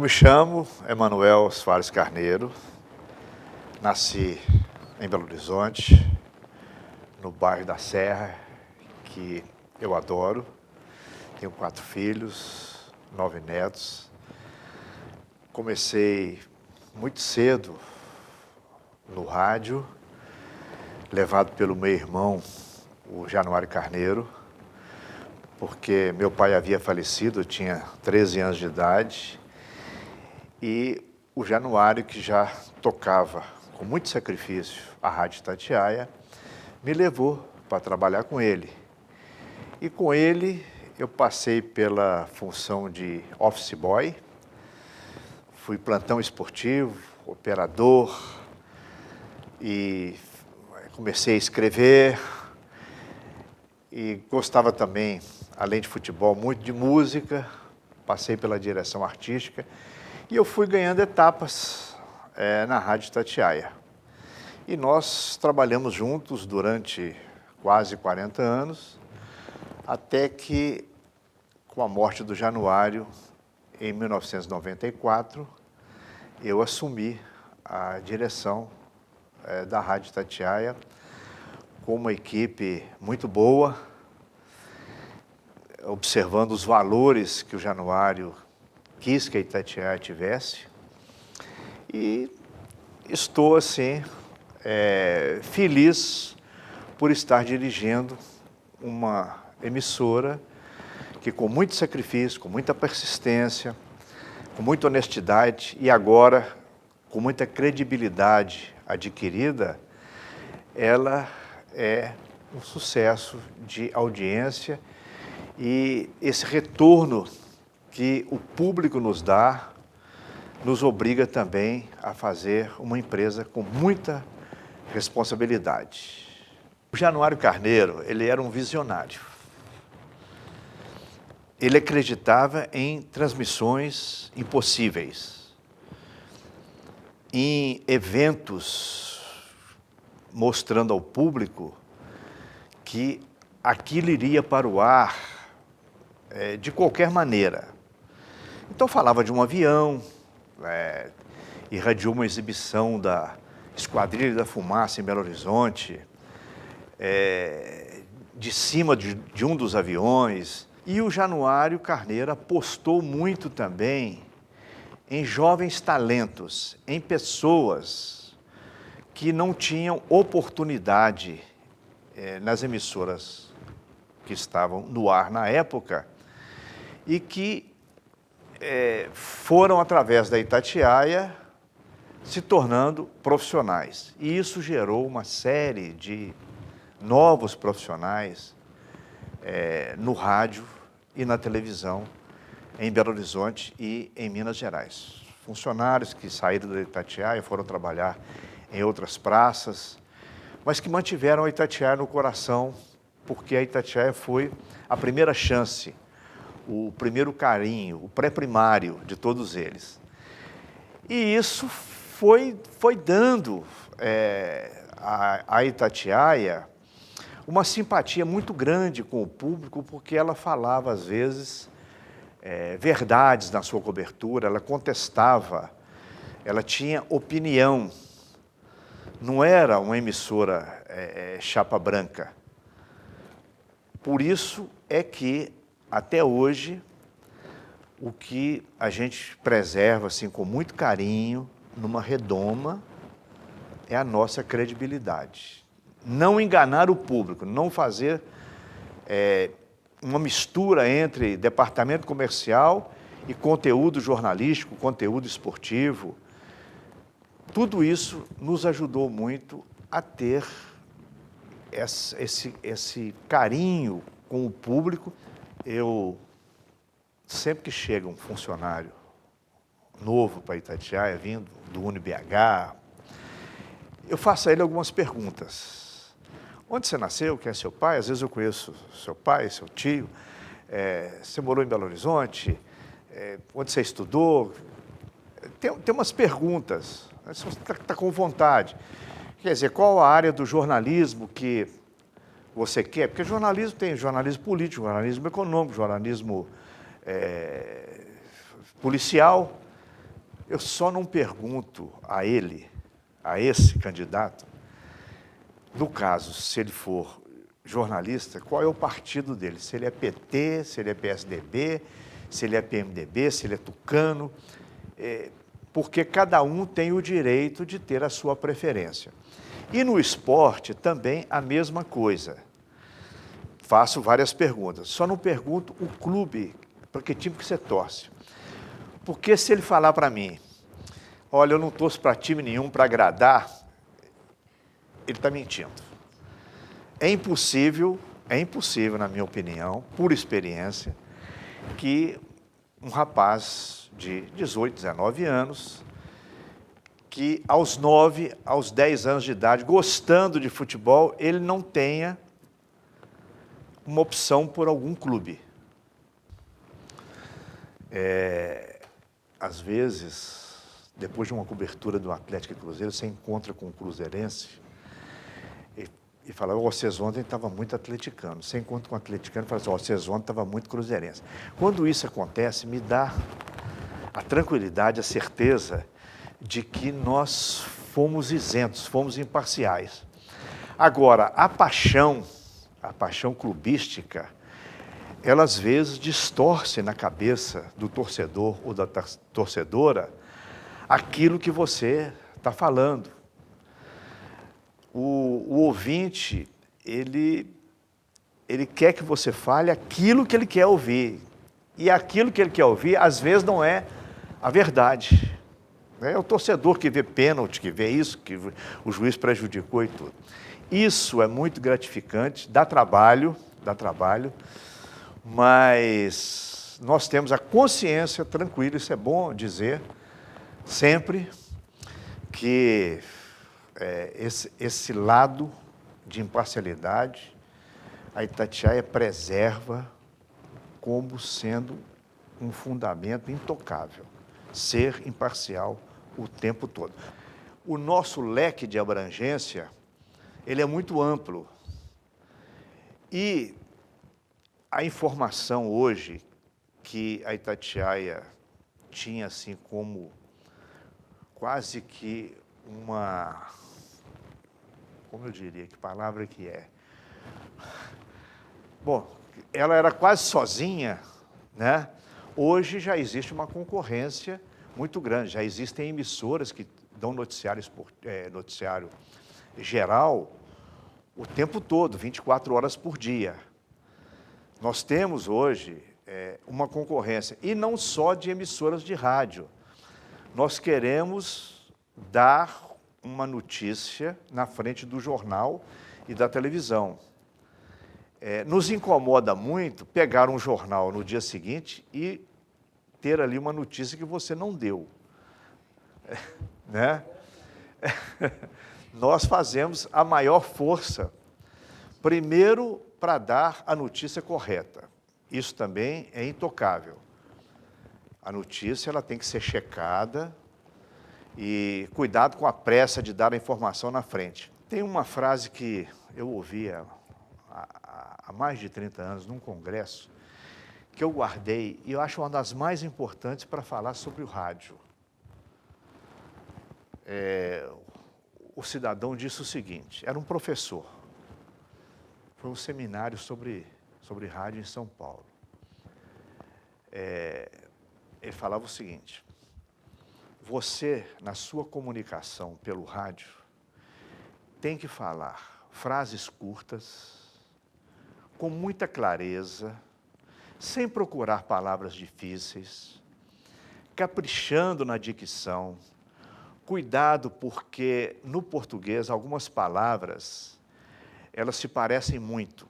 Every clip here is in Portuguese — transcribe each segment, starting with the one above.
me chamo Emanuel Soares Carneiro, nasci em Belo Horizonte, no bairro da Serra, que eu adoro. Tenho 4 filhos, 9 netos. Comecei muito cedo no rádio, levado pelo meu irmão, o Januário Carneiro, porque meu pai havia falecido, eu tinha 13 anos de idade, e o Januário, que já tocava com muito sacrifício a Rádio Itatiaia, me levou para trabalhar com ele. E com ele eu passei pela função de office boy, fui plantão esportivo, operador, e comecei a escrever, e gostava também, além de futebol, muito de música, passei pela direção artística, e eu fui ganhando etapas na Rádio Itatiaia. E nós trabalhamos juntos durante quase 40 anos, até que, com a morte do Januário, em 1994, eu assumi a direção da Rádio Itatiaia, com uma equipe muito boa, observando os valores que o Januário quis que a Itatiaia tivesse. E estou, assim, feliz por estar dirigindo uma emissora que, com muito sacrifício, com muita persistência, com muita honestidade e agora com muita credibilidade adquirida, ela é um sucesso de audiência, e esse retorno que o público nos dá nos obriga também a fazer uma empresa com muita responsabilidade. O Januário Carneiro, ele era um visionário. Ele acreditava em transmissões impossíveis, em eventos mostrando ao público que aquilo iria para o ar de qualquer maneira. Então falava de um avião, irradiou uma exibição da Esquadrilha da Fumaça em Belo Horizonte, de cima de um dos aviões. E o Januário Carneiro apostou muito também em jovens talentos, em pessoas que não tinham oportunidade nas emissoras que estavam no ar na época e que foram, através da Itatiaia, se tornando profissionais. E isso gerou uma série de novos profissionais no rádio e na televisão em Belo Horizonte e em Minas Gerais. Funcionários que saíram da Itatiaia foram trabalhar em outras praças, mas que mantiveram a Itatiaia no coração, porque a Itatiaia foi a primeira chance, o primeiro carinho, o pré-primário de todos eles. E isso foi dando à Itatiaia uma simpatia muito grande com o público, porque ela falava, às vezes, verdades na sua cobertura, ela contestava, ela tinha opinião. Não era uma emissora chapa branca. Por isso é que, até hoje, o que a gente preserva assim, com muito carinho, numa redoma, é a nossa credibilidade. Não enganar o público, não fazer uma mistura entre departamento comercial e conteúdo jornalístico, conteúdo esportivo. Tudo isso nos ajudou muito a ter esse carinho com o público. Eu, sempre que chega um funcionário novo para Itatiaia, vindo do UniBH, eu faço a ele algumas perguntas. Onde você nasceu? Quem é seu pai? Às vezes eu conheço seu pai, seu tio. Você morou em Belo Horizonte? Onde você estudou? Tem umas perguntas. Se você está com vontade. Quer dizer, qual a área do jornalismo que você quer? Porque jornalismo tem jornalismo político, jornalismo econômico, jornalismo policial. Eu só não pergunto a ele, a esse candidato, no caso, se ele for jornalista, qual é o partido dele, se ele é PT, se ele é PSDB, se ele é PMDB, se ele é tucano, porque cada um tem o direito de ter a sua preferência. E no esporte também a mesma coisa. Faço várias perguntas, só não pergunto o clube, para que time que você torce. Porque se ele falar para mim, olha, eu não torço para time nenhum para agradar, ele está mentindo. É impossível, na minha opinião, por experiência, que um rapaz de 18, 19 anos, que aos 9, aos 10 anos de idade, gostando de futebol, ele não tenha uma opção por algum clube. Às vezes, depois de uma cobertura do Atlético e Cruzeiro, você encontra com um cruzeirense e fala, vocês ontem estavam muito atleticano. Você encontra com um atleticano e fala assim, vocês ontem estavam muito cruzeirense. Quando isso acontece, me dá a tranquilidade, a certeza de que nós fomos isentos, fomos imparciais. Agora, a paixão clubística, ela às vezes distorce na cabeça do torcedor ou da torcedora aquilo que você está falando. O ouvinte, ele quer que você fale aquilo que ele quer ouvir. E aquilo que ele quer ouvir, às vezes, não é a verdade. É o torcedor que vê pênalti, que vê isso, que o juiz prejudicou e tudo. Isso é muito gratificante, dá trabalho, mas nós temos a consciência tranquila, isso é bom dizer, sempre, que esse lado de imparcialidade, a Itatiaia preserva como sendo um fundamento intocável, ser imparcial o tempo todo. O nosso leque de abrangência, ele é muito amplo. E a informação hoje que a Itatiaia tinha assim como quase que uma, como eu diria, que palavra que é? Bom, ela era quase sozinha, né? Hoje já existe uma concorrência muito grande, já existem emissoras que dão noticiário geral o tempo todo, 24 horas por dia. Nós temos hoje uma concorrência, e não só de emissoras de rádio. Nós queremos dar uma notícia na frente do jornal e da televisão. Nos incomoda muito pegar um jornal no dia seguinte e ter ali uma notícia que você não deu. Né? Nós fazemos a maior força, primeiro, para dar a notícia correta. Isso também é intocável. A notícia ela tem que ser checada e cuidado com a pressa de dar a informação na frente. Tem uma frase que eu ouvi há mais de 30 anos num congresso, que eu guardei e eu acho uma das mais importantes para falar sobre o rádio. O cidadão disse o seguinte, era um professor, foi um seminário sobre rádio em São Paulo. Ele falava o seguinte, você, na sua comunicação pelo rádio, tem que falar frases curtas, com muita clareza, sem procurar palavras difíceis, caprichando na dicção. Cuidado, porque no português algumas palavras, elas se parecem muito.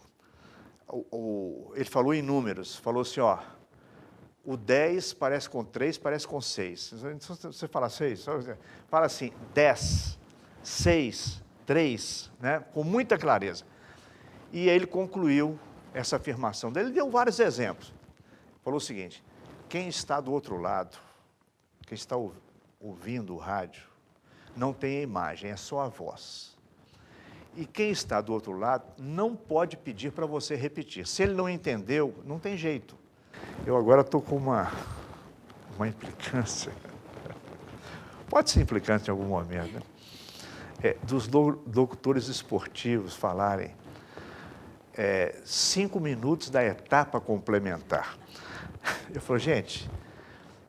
Ele falou em números, falou assim, o 10 parece com 3, parece com 6. Você fala 6? Fala assim, 10, 6, 3, né? Com muita clareza. E ele concluiu essa afirmação dele, ele deu vários exemplos. Falou o seguinte, quem está do outro lado, quem está ouvindo o rádio, não tem a imagem, é só a voz. E quem está do outro lado não pode pedir para você repetir. Se ele não entendeu, não tem jeito. Eu agora estou com uma implicância. pode ser implicante em algum momento, né? Dos locutores esportivos falarem 5 minutos da etapa complementar. Eu falo, gente,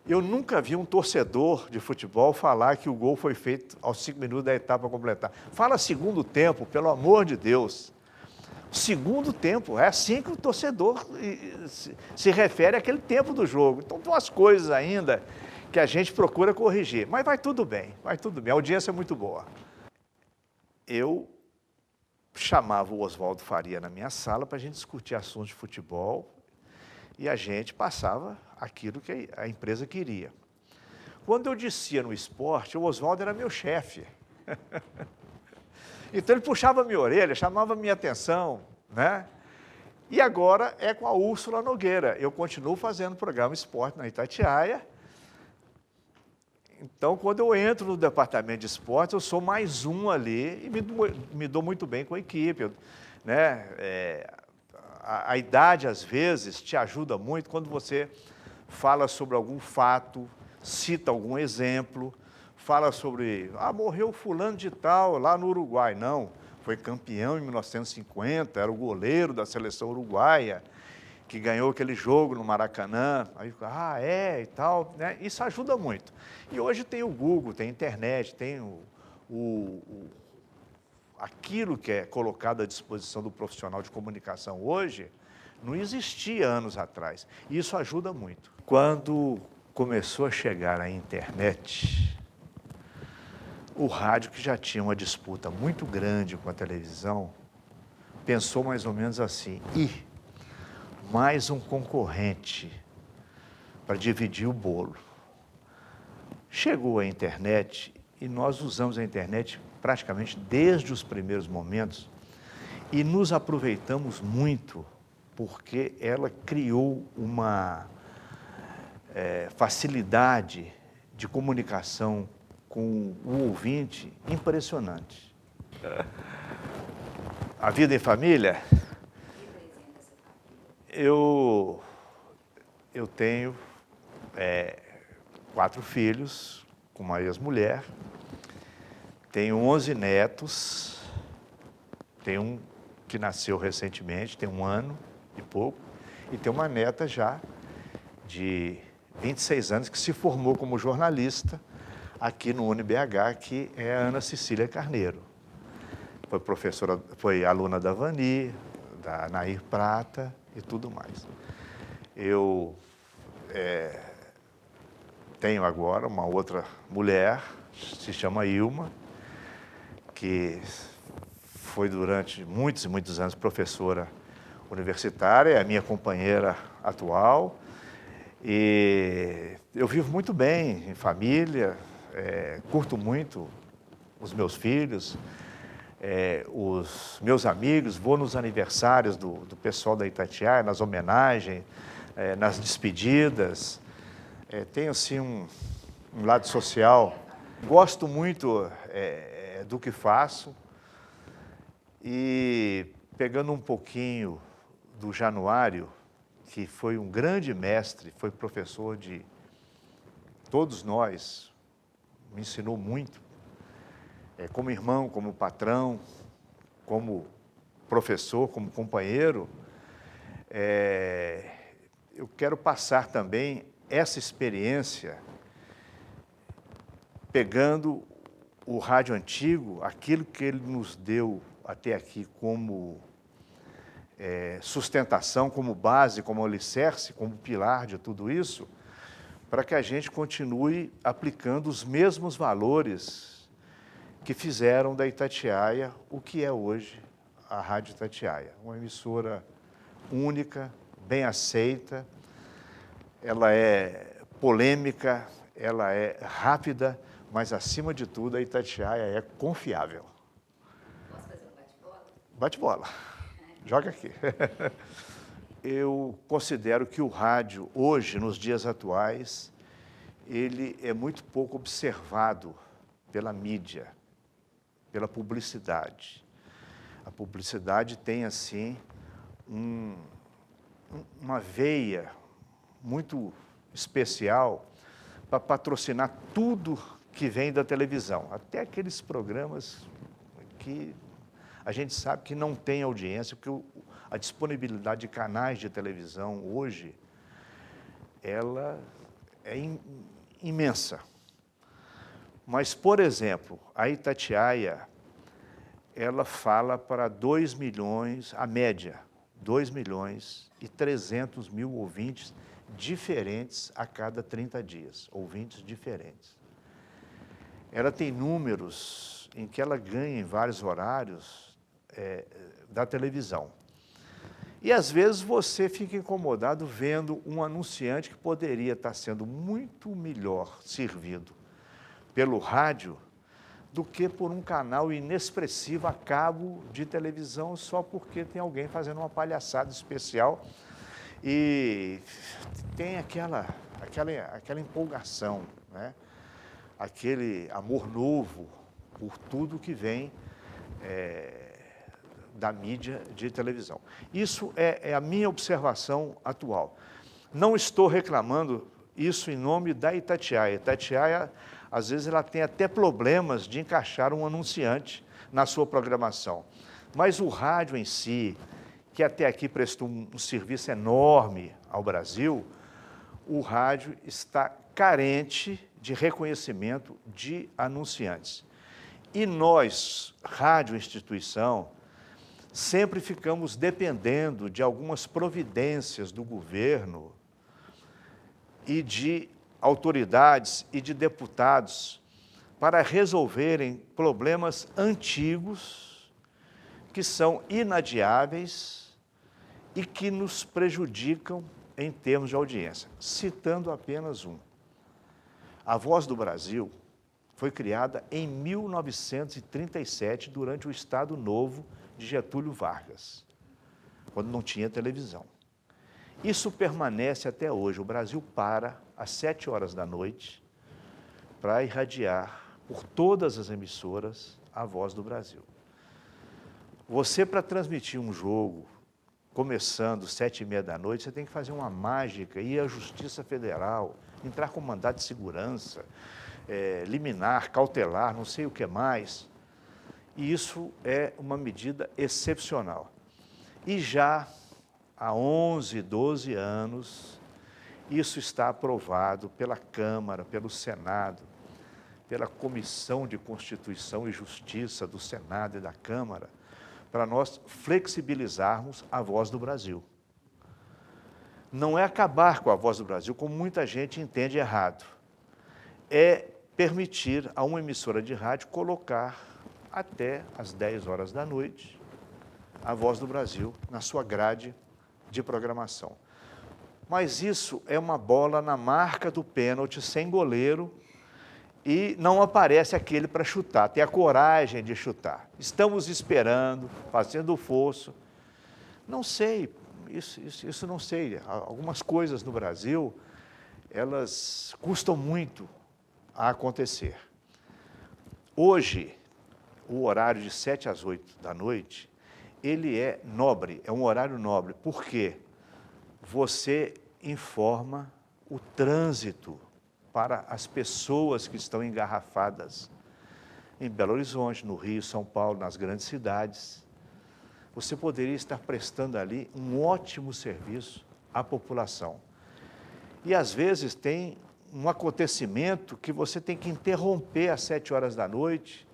eu nunca vi um torcedor de futebol falar que o gol foi feito aos 5 minutos da etapa complementar. Fala segundo tempo, pelo amor de Deus. Segundo tempo, é assim que o torcedor se refere àquele tempo do jogo. Então, tem umas coisas ainda que a gente procura corrigir. Mas vai tudo bem, a audiência é muito boa. Eu chamava o Oswaldo Faria na minha sala para a gente discutir assuntos de futebol e a gente passava aquilo que a empresa queria. Quando eu descia no esporte, o Oswaldo era meu chefe. Então ele puxava minha orelha, chamava minha atenção, né? E agora é com a Úrsula Nogueira. Eu continuo fazendo programa esporte na Itatiaia. Então, quando eu entro no departamento de esportes, eu sou mais um ali e me dou muito bem com a equipe, né? A idade, às vezes, te ajuda muito quando você fala sobre algum fato, cita algum exemplo, fala sobre, morreu fulano de tal lá no Uruguai. Não, foi campeão em 1950, era o goleiro da seleção uruguaia, que ganhou aquele jogo no Maracanã. Aí, e tal, né? Isso ajuda muito. E hoje tem o Google, tem a internet, tem aquilo que é colocado à disposição do profissional de comunicação hoje, não existia anos atrás. E isso ajuda muito. Quando começou a chegar a internet, o rádio, que já tinha uma disputa muito grande com a televisão, pensou mais ou menos assim, mais um concorrente para dividir o bolo. Chegou a internet e nós usamos a internet praticamente desde os primeiros momentos e nos aproveitamos muito porque ela criou uma facilidade de comunicação com o ouvinte impressionante. A vida em família? Eu tenho 4 filhos com uma ex-mulher, tenho 11 netos, tenho um que nasceu recentemente, tem 1 ano e pouco, e tenho uma neta já de 26 anos que se formou como jornalista aqui no UniBH, que é a Ana Cecília Carneiro. Foi professora, foi aluna da Vani, da Nair Prata e tudo mais. Eu tenho agora uma outra mulher, se chama Ilma, que foi durante muitos e muitos anos professora universitária, é a minha companheira atual. E eu vivo muito bem em família, curto muito os meus filhos, os meus amigos, vou nos aniversários do pessoal da Itatiaia, nas homenagens, nas despedidas. Tenho, assim, um lado social. Gosto muito do que faço. E, pegando um pouquinho do Januário, que foi um grande mestre, foi professor de todos nós, me ensinou muito, como irmão, como patrão, como professor, como companheiro. Eu quero passar também essa experiência, pegando o rádio antigo, aquilo que ele nos deu até aqui como sustentação, como base, como alicerce, como pilar de tudo isso, para que a gente continue aplicando os mesmos valores que fizeram da Itatiaia o que é hoje a Rádio Itatiaia. Uma emissora única, bem aceita, ela é polêmica, ela é rápida, mas, acima de tudo, a Itatiaia é confiável. Posso fazer um bate-bola? Bate-bola. Joga aqui. Eu considero que o rádio, hoje, nos dias atuais, ele é muito pouco observado pela mídia, pela publicidade. A publicidade tem, assim, uma veia muito especial para patrocinar tudo que vem da televisão, até aqueles programas que a gente sabe que não tem audiência, porque a disponibilidade de canais de televisão hoje, ela é imensa. Mas, por exemplo, a Itatiaia, ela fala para 2 milhões, a média, 2.300.000 ouvintes diferentes a cada 30 dias, ouvintes diferentes. Ela tem números em que ela ganha em vários horários da televisão. E, às vezes, você fica incomodado vendo um anunciante que poderia estar sendo muito melhor servido pelo rádio do que por um canal inexpressivo a cabo de televisão só porque tem alguém fazendo uma palhaçada especial e tem aquela empolgação, né? Aquele amor novo por tudo que vem da mídia de televisão. Isso é a minha observação atual. Não estou reclamando isso em nome da Itatiaia. Itatiaia, às vezes, ela tem até problemas de encaixar um anunciante na sua programação. Mas o rádio em si, que até aqui prestou um serviço enorme ao Brasil, o rádio está carente de reconhecimento de anunciantes. E nós, rádio instituição, sempre ficamos dependendo de algumas providências do governo e de autoridades e de deputados para resolverem problemas antigos que são inadiáveis e que nos prejudicam em termos de audiência. Citando apenas um. A Voz do Brasil foi criada em 1937, durante o Estado Novo de Getúlio Vargas, quando não tinha televisão. Isso permanece até hoje. O Brasil para às 7 horas da noite para irradiar por todas as emissoras a Voz do Brasil. Você, para transmitir um jogo, começando às 7h30 da noite, você tem que fazer uma mágica, ir à Justiça Federal, entrar com mandado de segurança, liminar, cautelar, não sei o que mais. E isso é uma medida excepcional. E já há 11, 12 anos, isso está aprovado pela Câmara, pelo Senado, pela Comissão de Constituição e Justiça do Senado e da Câmara, para nós flexibilizarmos a Voz do Brasil. Não é acabar com a Voz do Brasil, como muita gente entende errado. É permitir a uma emissora de rádio colocar até às 10 horas da noite a Voz do Brasil na sua grade de programação. Mas isso é uma bola na marca do pênalti, sem goleiro, e não aparece aquele para chutar, ter a coragem de chutar. Estamos esperando, fazendo o fosso. Não sei, isso não sei. Algumas coisas no Brasil, elas custam muito a acontecer. Hoje, o horário de 7 às 8 da noite, ele é nobre, é um horário nobre. Por quê? Você informa o trânsito para as pessoas que estão engarrafadas em Belo Horizonte, no Rio, São Paulo, nas grandes cidades. Você poderia estar prestando ali um ótimo serviço à população. E, às vezes, tem um acontecimento que você tem que interromper às 7 horas da noite,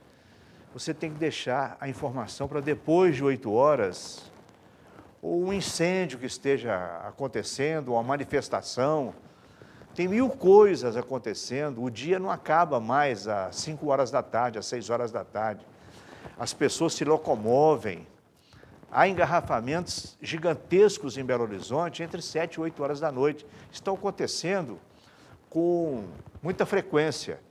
você tem que deixar a informação para depois de 8 horas, ou um incêndio que esteja acontecendo, ou uma manifestação. Tem 1000 coisas acontecendo, o dia não acaba mais às 5 horas da tarde, às 6 horas da tarde. As pessoas se locomovem. Há engarrafamentos gigantescos em Belo Horizonte entre 7 e 8 horas da noite. Estão acontecendo com muita frequência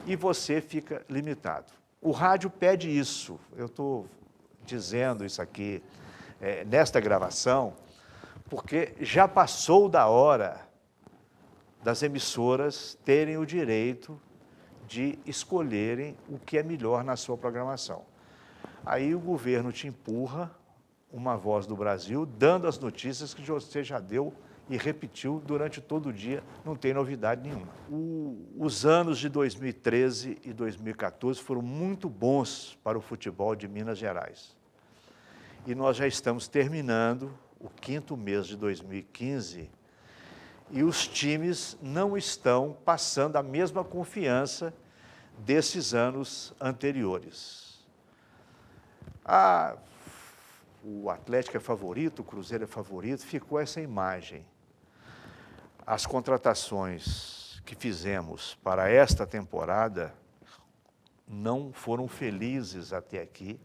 e você fica limitado. O rádio pede isso. Eu estou dizendo isso aqui nesta gravação, porque já passou da hora das emissoras terem o direito de escolherem o que é melhor na sua programação. Aí o governo te empurra uma Voz do Brasil, dando as notícias que você já deu e repetiu durante todo o dia, não tem novidade nenhuma. Os anos de 2013 e 2014 foram muito bons para o futebol de Minas Gerais. E nós já estamos terminando o 5º mês de 2015 e os times não estão passando a mesma confiança desses anos anteriores. O Atlético é favorito, o Cruzeiro é favorito, ficou essa imagem. As contratações que fizemos para esta temporada não foram felizes até aqui,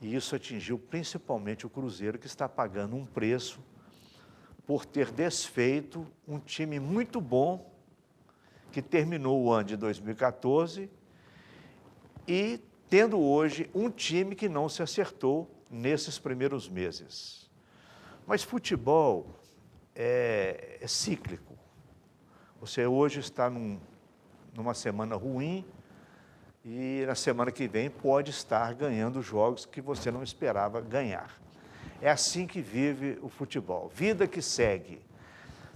e isso atingiu principalmente o Cruzeiro, que está pagando um preço por ter desfeito um time muito bom, que terminou o ano de 2014, e tendo hoje um time que não se acertou nesses primeiros meses. Mas futebol é cíclico. Você hoje está numa semana ruim e na semana que vem pode estar ganhando jogos que você não esperava ganhar. É assim que vive o futebol. Vida que segue.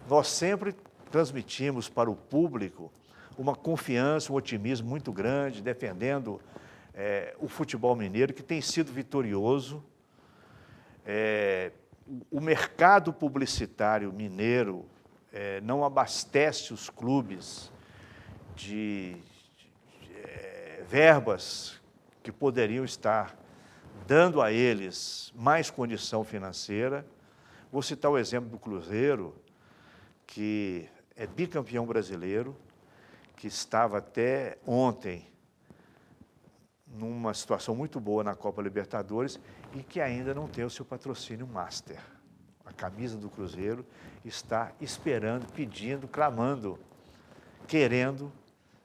Nós sempre transmitimos para o público uma confiança, um otimismo muito grande, defendendo o futebol mineiro, que tem sido vitorioso. O mercado publicitário mineiro não abastece os clubes de verbas que poderiam estar dando a eles mais condição financeira. Vou citar o exemplo do Cruzeiro, que é bicampeão brasileiro, que estava até ontem numa situação muito boa na Copa Libertadores e que ainda não tem o seu patrocínio master. A camisa do Cruzeiro está esperando, pedindo, clamando, querendo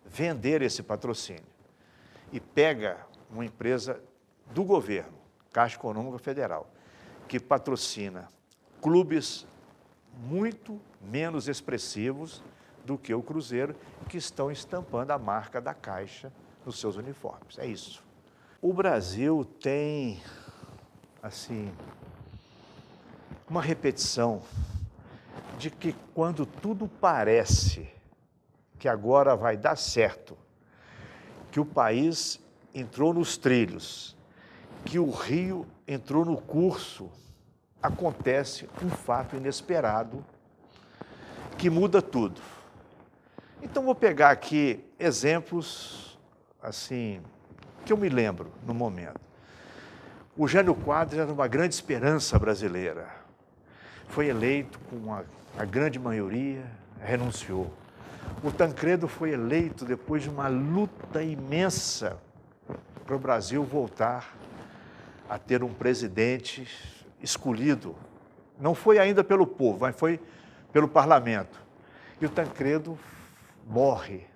vender esse patrocínio. E pega uma empresa do governo, Caixa Econômica Federal, que patrocina clubes muito menos expressivos do que o Cruzeiro, que estão estampando a marca da Caixa nos seus uniformes. É isso. O Brasil tem, assim, uma repetição de que quando tudo parece que agora vai dar certo, que o país entrou nos trilhos, que o rio entrou no curso, acontece um fato inesperado que muda tudo. Então, vou pegar aqui exemplos, assim, que eu me lembro no momento. O Jânio Quadros era uma grande esperança brasileira. Foi eleito com a grande maioria, renunciou. O Tancredo foi eleito depois de uma luta imensa para o Brasil voltar a ter um presidente escolhido. Não foi ainda pelo povo, mas foi pelo parlamento. E o Tancredo morre.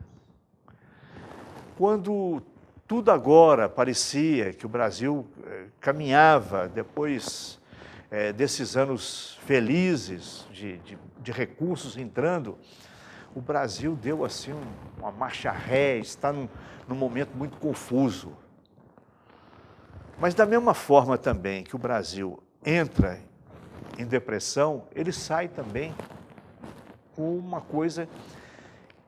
Quando tudo agora parecia que o Brasil caminhava, depois desses anos felizes de recursos entrando, o Brasil deu assim uma marcha ré, está num momento muito confuso. Mas da mesma forma também que o Brasil entra em depressão, ele sai também com uma coisa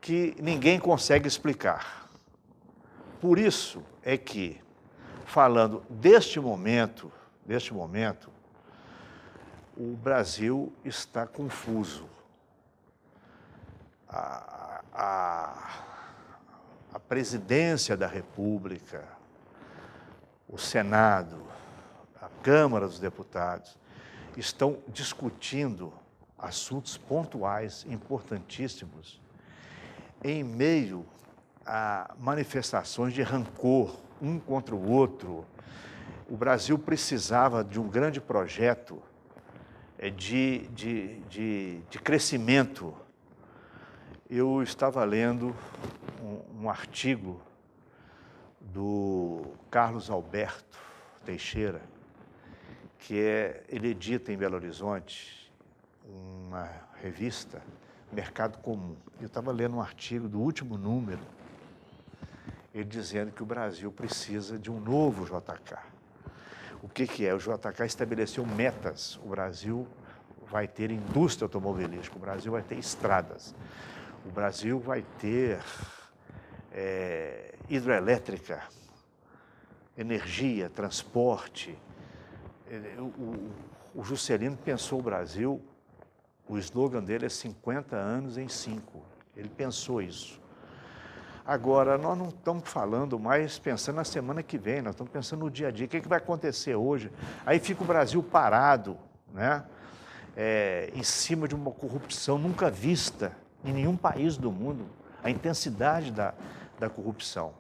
que ninguém consegue explicar. Por isso é que, falando deste momento, o Brasil está confuso. A presidência da República, o Senado, a Câmara dos Deputados, estão discutindo assuntos pontuais, importantíssimos, em meio a manifestações de rancor um contra o outro. O Brasil precisava de um grande projeto de crescimento. Eu estava lendo um artigo do Carlos Alberto Teixeira, que ele edita em Belo Horizonte uma revista, Mercado Comum. Eu estava lendo um artigo do último número, ele dizendo que o Brasil precisa de um novo JK. O que é? O JK estabeleceu metas. O Brasil vai ter indústria automobilística, o Brasil vai ter estradas, o Brasil vai ter hidrelétrica, energia, transporte. O Juscelino pensou o Brasil, o slogan dele é 50 anos em 5. Ele pensou isso. Agora, nós não estamos falando mais pensando na semana que vem, nós estamos pensando no dia a dia, o que vai acontecer hoje? Aí fica o Brasil parado, né? Em cima de uma corrupção nunca vista em nenhum país do mundo, a intensidade da corrupção.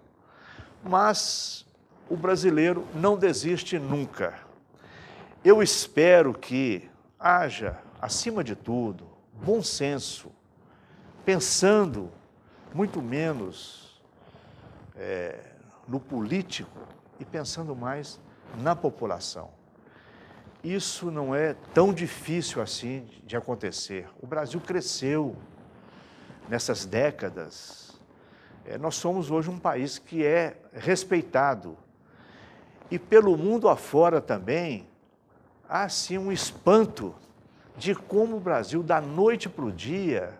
Mas o brasileiro não desiste nunca. Eu espero que haja, acima de tudo, bom senso, pensando muito menos no político e pensando mais na população. Isso não é tão difícil assim de acontecer. O Brasil cresceu nessas décadas. Nós somos hoje um país que é respeitado. E pelo mundo afora também, há assim um espanto de como o Brasil, da noite para o dia,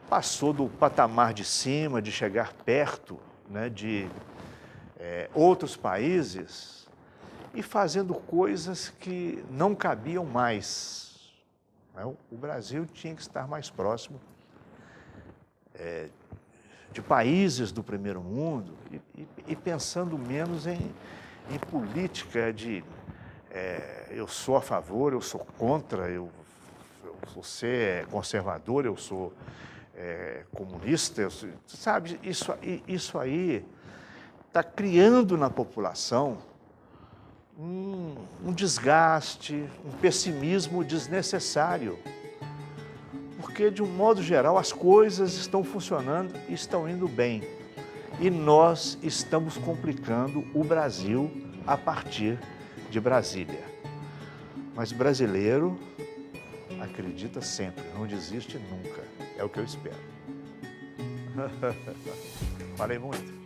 passou do patamar de cima, de chegar perto, né, de outros países e fazendo coisas que não cabiam mais. O Brasil tinha que estar mais próximo de países do primeiro mundo e pensando menos em política de eu sou a favor, eu sou contra, você é conservador, eu sou comunista, sabe, isso aí está criando na população um desgaste, um pessimismo desnecessário, porque de um modo geral as coisas estão funcionando e estão indo bem, e nós estamos complicando o Brasil a partir de Brasília. Mas brasileiro acredita sempre, não desiste nunca. É o que eu espero. Falei muito.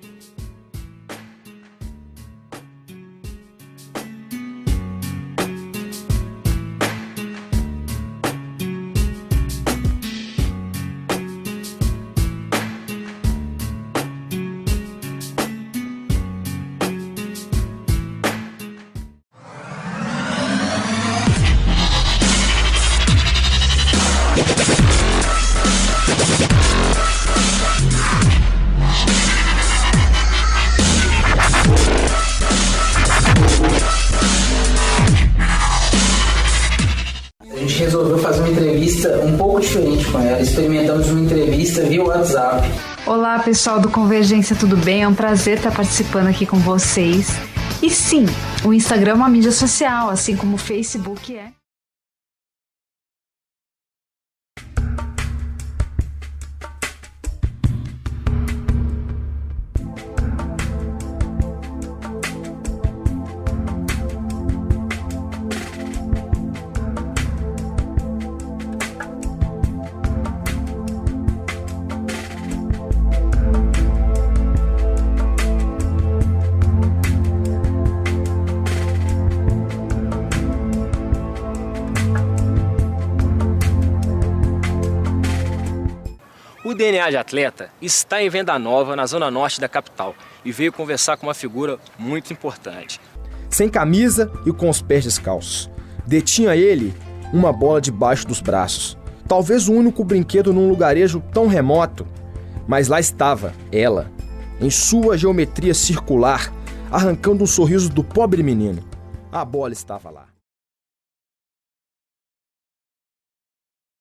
Resolveu fazer uma entrevista um pouco diferente com ela. Experimentamos uma entrevista via WhatsApp. Olá, pessoal do Convergência, tudo bem? É um prazer estar participando aqui com vocês. E sim, o Instagram é uma mídia social, assim como o Facebook é. O DNA de Atleta está em venda nova na zona norte da capital e veio conversar com uma figura muito importante. Sem camisa e com os pés descalços, detinha ele uma bola debaixo dos braços. Talvez o único brinquedo num lugarejo tão remoto, mas lá estava ela, em sua geometria circular, arrancando um sorriso do pobre menino. A bola estava lá.